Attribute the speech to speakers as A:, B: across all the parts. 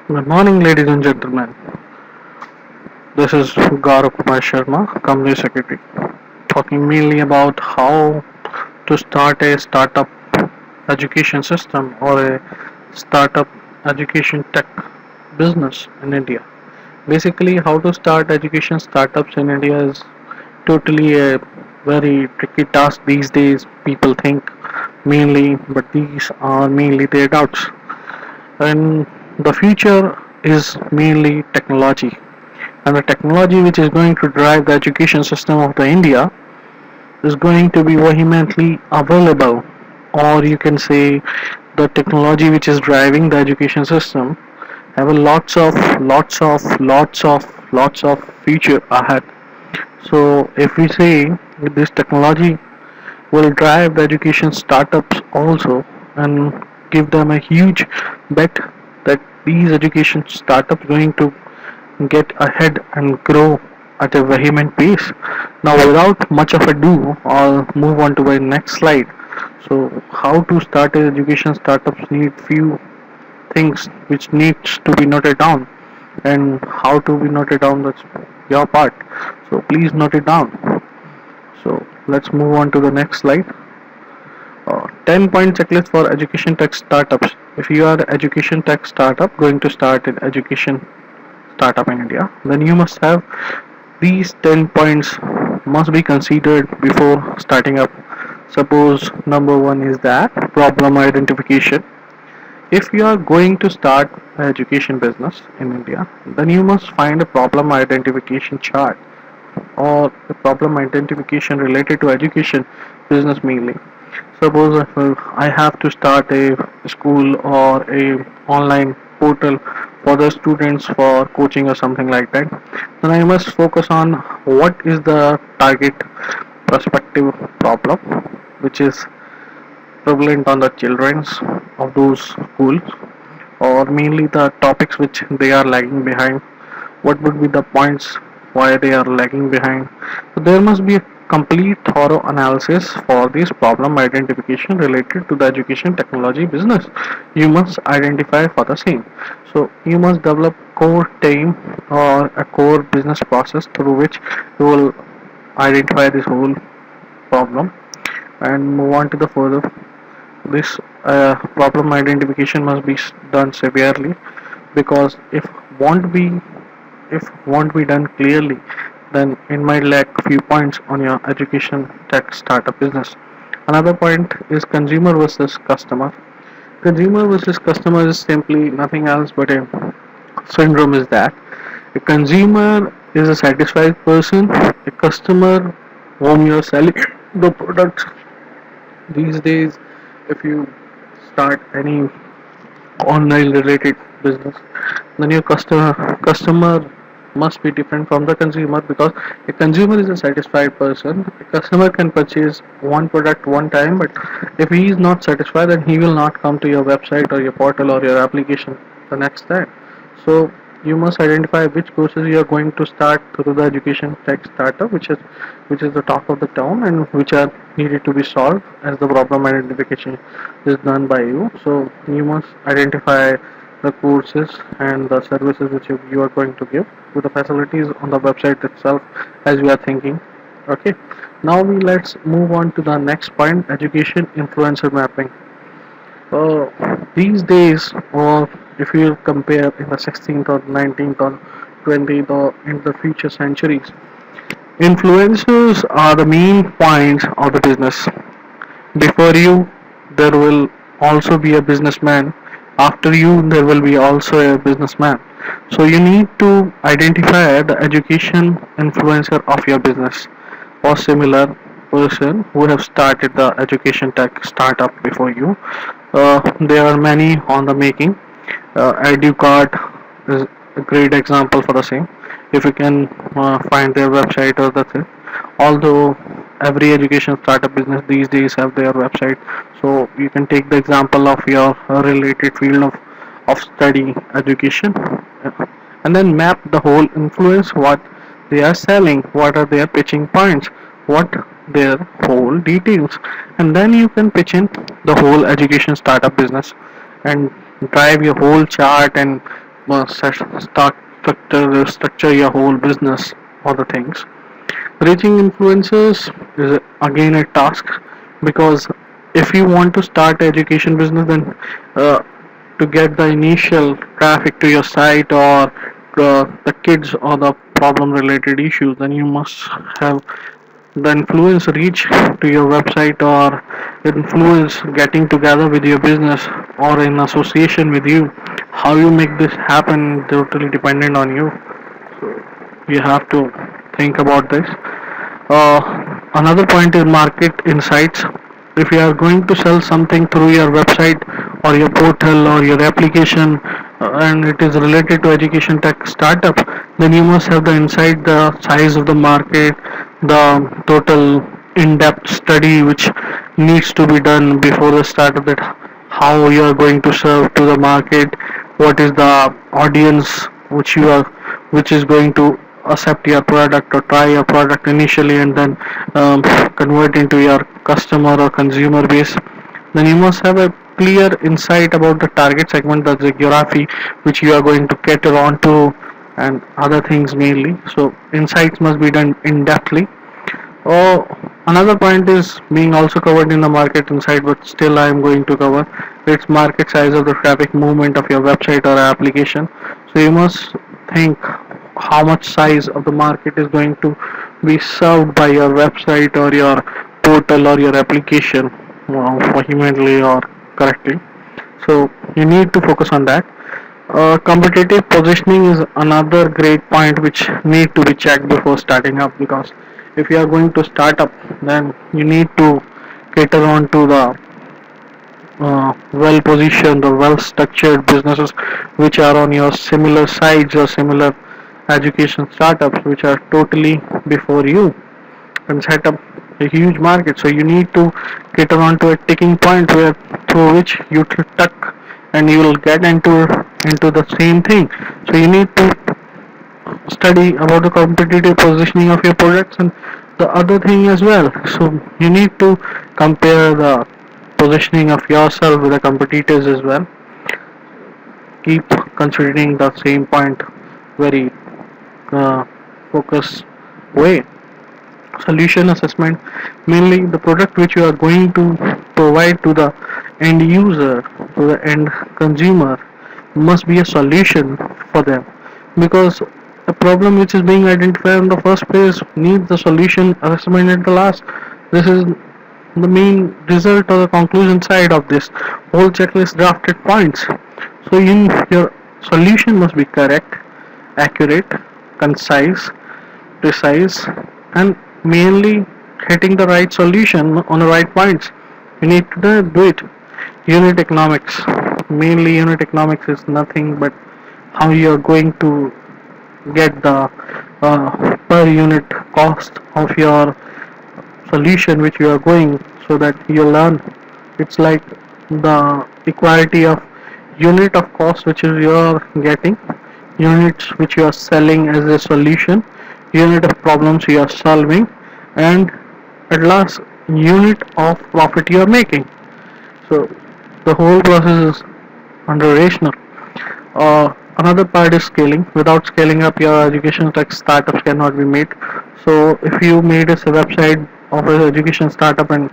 A: Good morning, ladies and gentlemen. This is Gaurav Kumar Sharma, Company Secretary, talking mainly about how to start a startup education system or a startup education tech business in India. Basically, how to start education startups in India is totally a very tricky task these days. People think mainly, but these are mainly their doubts. And the future is mainly technology, and the technology which is going to drive the education system of the India is going to be vehemently available, or you can say the technology which is driving the education system have a lots of future ahead. So if we say this technology will drive the education startups also and give them a huge bet that these education startups going to get ahead and grow at a vehement pace. Now, without much of ado, I'll move on to my next slide. So, how to start an education startups need few things which needs to be noted down, and how to be noted down, that's your part. So, please note it down. So, let's move on to the next slide. 10-point checklist for education tech startups. If you are an education tech startup going to start an education startup in India, then you must have these 10 points must be considered before starting up. Suppose number one is that problem identification. If you are going to start an education business in India, then you must find a problem identification chart or a problem identification related to education business mainly. Suppose if I have to start a school or a online portal for the students for coaching or something like that, then I must focus on what is the target prospective problem which is prevalent on the children's of those schools, or mainly the topics which they are lagging behind. What would be the points why they are lagging behind? So there must be a complete thorough analysis for this problem identification related to the education technology business. You must identify for the same. So you must develop core team or a core business process through which you will identify this whole problem and move on to the further. This problem identification must be done severely, because if won't be done clearly, then it might lack few points on your education tech startup business. Another point is consumer versus customer. Consumer versus customer is simply nothing else but a syndrome. Is that a consumer is a satisfied person, a customer whom you are selling the product. These days, if you start any online related business, then your customer must be different from the consumer, because a consumer is a satisfied person. A customer can purchase one product one time, but if he is not satisfied, then he will not come to your website or your portal or your application the next time. So you must identify which courses you are going to start through the education tech startup, which is the talk of the town, and which are needed to be solved as the problem identification is done by you. So you must identify the courses and the services which you are going to give with the facilities on the website itself as you are thinking. Okay, now let's move on to the next point: education influencer mapping. These days, or if you compare in the 16th or 19th or 20th or in the future centuries, influencers are the main points of the business. Before you, there will also be a businessman. After you, there will be also a businessman. So you need to identify the education influencer of your business or similar person who have started the education tech startup before you. There are many on the making. EduCard is a great example for the same. If you can find their website or the thing, although every education startup business these days have their website, so you can take the example of your related field of study education, and then map the whole influence, what they are selling, what are their pitching points, what their whole details, and then you can pitch in the whole education startup business and drive your whole chart and structure your whole business, all the things. Reaching influencers is again a task, because if you want to start education business, then uh, to get the initial traffic to your site, or the kids or the problem related issues, then you must have the influence reach to your website, or influence getting together with your business or in association with you. How you make this happen totally dependent on you. You have to think about this. Another point is market insights. If you are going to sell something through your website or your portal or your application, and it is related to education tech startup, then you must have the insight, the size of the market, the total in-depth study which needs to be done before the startup, that how you are going to serve to the market, what is the audience which is going to accept your product or try your product initially, and then convert into your customer or consumer base. Then you must have a clear insight about the target segment, the geography which you are going to cater on to, and other things mainly. So insights must be done in depthly. Oh, another point is being also covered in the market insight, but still I am going to cover. It's market size of the traffic movement of your website or application. So you must think how much size of the market is going to be served by your website or your portal or your application, vehemently or correctly. So you need to focus on that. Competitive positioning is another great point which need to be checked before starting up, because if you are going to start up, then you need to cater on to the well positioned or well structured businesses which are on your similar sites or similar education startups which are totally before you, and set up a huge market. So you need to cater on to a ticking point where through which you tuck and you will get into the same thing. So you need to study about the competitive positioning of your products and the other thing as well. So you need to compare the positioning of yourself with the competitors as well. Keep considering the same point very uh, focused way. Solution assessment, mainly the product which you are going to provide to the end user, to the end consumer, must be a solution for them, because a problem which is being identified in the first place needs the solution assessment at the last. This is the main result or the conclusion side of this whole checklist drafted points. So your solution must be correct, accurate, concise, precise, and mainly hitting the right solution on the right points. You need to do it. Unit economics. Mainly unit economics is nothing but how you are going to get the per unit cost of your solution which you are going, so that you learn. It's like the equality of unit of cost which is you are getting, units which you are selling as a solution, unit of problems you are solving, and at last unit of profit you are making. So the whole process is under rational. Another part is scaling. Without scaling up, your education tech startups cannot be made. So if you made a website of an education startup and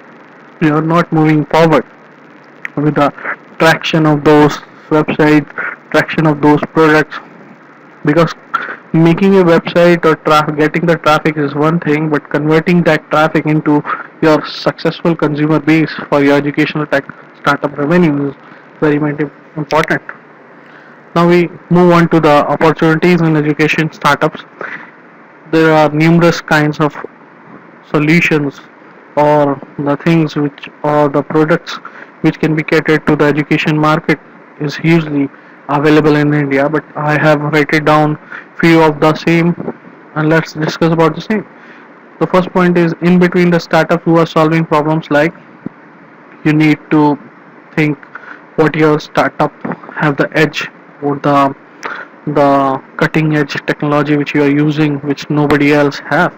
A: you are not moving forward with the traction of those websites, traction of those products, because making a website or getting the traffic is one thing, but converting that traffic into your successful consumer base for your educational tech startup revenue is very much important. Now we move on to the opportunities in education startups. There are numerous kinds of solutions, or the things which, or the products which can be catered to the education market is hugely available in India, but I have written down few of the same, and let's discuss about the same. The first point is in between the startups who are solving problems, like you need to think what your startup have the edge, or the cutting edge technology which you are using which nobody else have.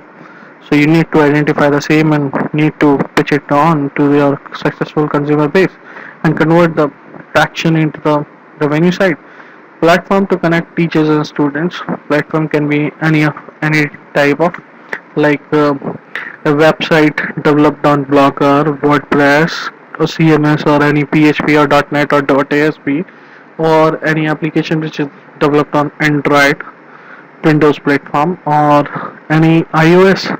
A: So you need to identify the same and need to pitch it on to your successful consumer base and convert the traction into the revenue side. Platform to connect teachers and students. Platform can be any type of, like a website developed on Blogger, WordPress, or CMS, or any PHP or .NET or .ASP, or any application which is developed on Android, Windows platform, or any iOS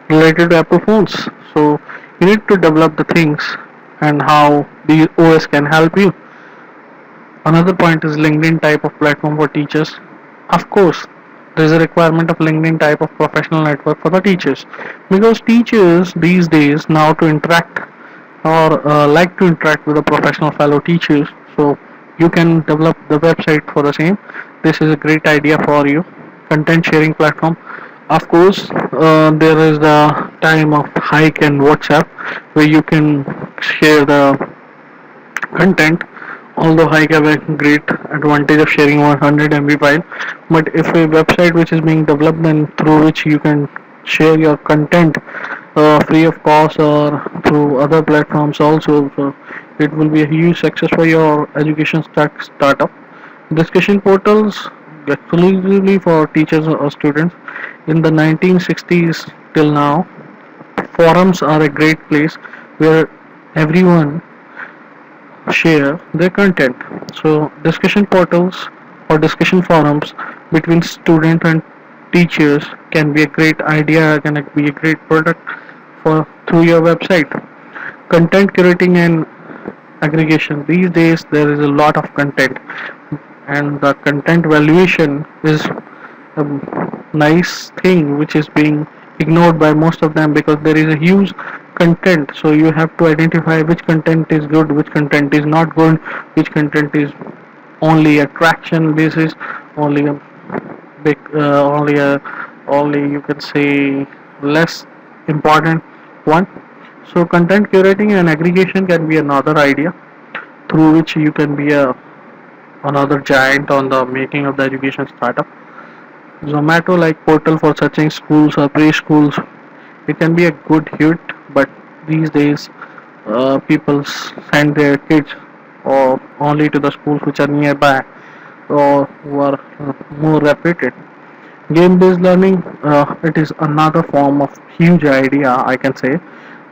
A: related to Apple phones. So you need to develop the things and how the OS can help you. Another point is LinkedIn type of platform for teachers. Of course, there is a requirement of LinkedIn type of professional network for the teachers, because teachers these days now to interact or like to interact with the professional fellow teachers. So you can develop the website for the same. This is a great idea for you. Content sharing platform. Of course, there is the time of Hike and WhatsApp where you can share the content. Although I have a great advantage of sharing 100 MB file, but if a website which is being developed and through which you can share your content free of cost or through other platforms also, so it will be a huge success for your education startup. Discussion portals exclusively for teachers or students. In the 1960s till now, forums are a great place where everyone share their content. So discussion portals or discussion forums between student and teachers can be a great idea, can be a great product for through your website. Content curating and aggregation. These days there is a lot of content, and the content valuation is a nice thing which is being ignored by most of them, because there is a huge content. So you have to identify which content is good, which content is not good, which content is only attraction basis, only a big only you can say less important one. So content curating and aggregation can be another idea through which you can be a another giant on the making of the education startup. Zomato like portal for searching schools or preschools. It can be a good hit, but these days people send their kids or only to the schools which are nearby or who are more reputed. Game-based learning, it is another form of huge idea, I can say.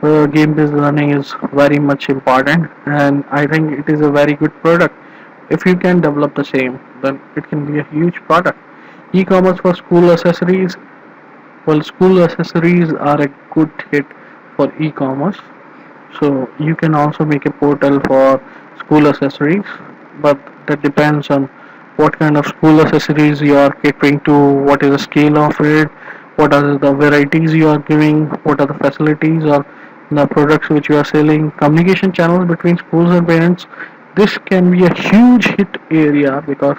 A: Game-based learning is very much important, and I think it is a very good product. If you can develop the same, then it can be a huge product. E-commerce for school accessories. Well, school accessories are a good hit for e-commerce. So you can also make a portal for school accessories, but that depends on what kind of school accessories you are catering to, what is the scale of it, what are the varieties you are giving, what are the facilities or the products which you are selling. Communication channels between schools and parents. This can be a huge hit area, because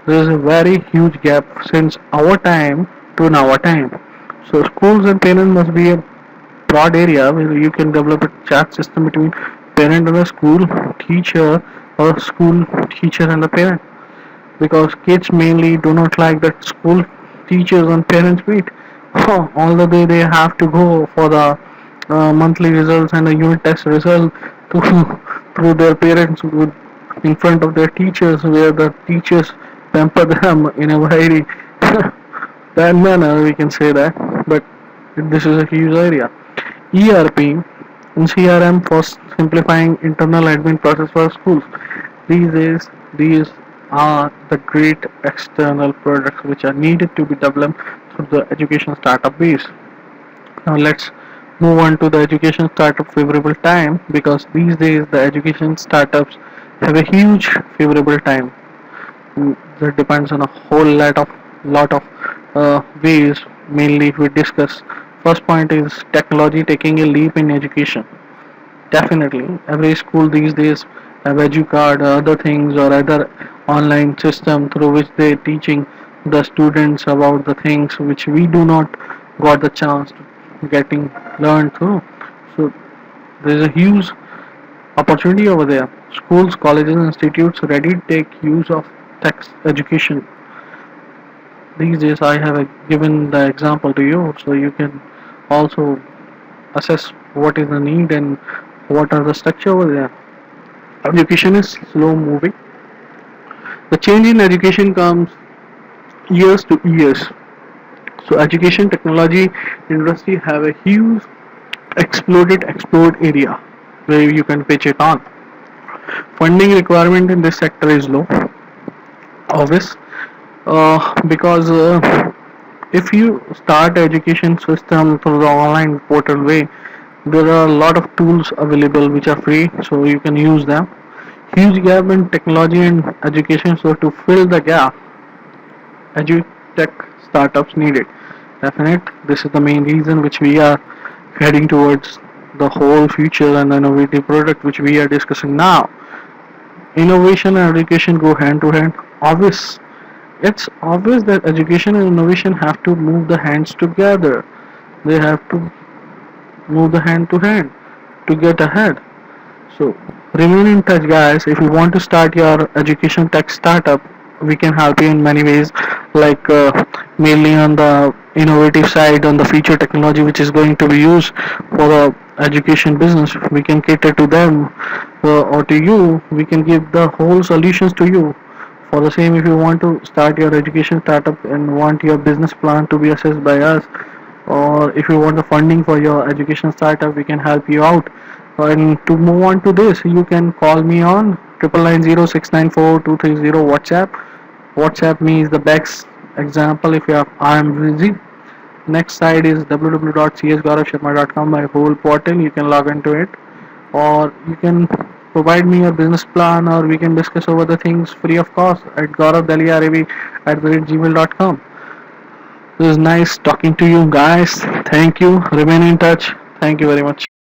A: there is a very huge gap since our time to now time. So schools and parents must be a broad area where you can develop a chat system between parent and a school teacher, or school teacher and the parent, because kids mainly do not like that school teachers and parents meet. All the day they have to go for the monthly results and the unit test result to through their parents with in front of their teachers, where the teachers pamper them in a very bad manner, we can say that. But this is a huge area. ERP and CRM for simplifying internal admin process for schools. These days, these are the great external products which are needed to be developed through the education startup base. Now let's move on to the education startup favorable time, because these days the education startups have a huge favorable time. That depends on a whole lot of ways. Mainly, if we discuss, first point is technology taking a leap in education. Definitely, every school these days have EduCard or other things or other online system through which they teaching the students about the things which we do not got the chance to getting learned through. So there is a huge opportunity over there. Schools, colleges, institutes ready to take use of text education. These days I have given the example to you, so you can also assess what is the need and what are the structure over there. Education is slow moving. The change in education comes years to years. So education technology industry have a huge explode area where you can pitch it on. Funding requirement in this sector is low, obvious, because if you start education system through the online portal way, there are a lot of tools available which are free, so you can use them. Huge gap in technology and education, so to fill the gap, edutech startups needed. Definite. This is the main reason which we are heading towards the whole future and innovative product which we are discussing now. Innovation and education go hand to hand. Obvious. It's obvious that education and innovation have to move the hands together. They have to move the hand to hand to get ahead. So remain in touch, guys. If you want to start your education tech startup, we can help you in many ways, like mainly on the innovative side, on the future technology which is going to be used for the education business. We can cater to them, or to you. We can give the whole solutions to you. For the same, if you want to start your education startup and want your business plan to be assessed by us, or if you want the funding for your education startup, we can help you out. And to move on to this, you can call me on 990 694 230 WhatsApp. WhatsApp me is the best example if you are, I am busy. Next site is www.csgauravsharma.com, my whole portal. You can log into it, or you can provide me your business plan, or we can discuss over the things free of cost at gauravdaliarevi@gmail.com. It was nice talking to you guys. Thank you. Remain in touch. Thank you very much.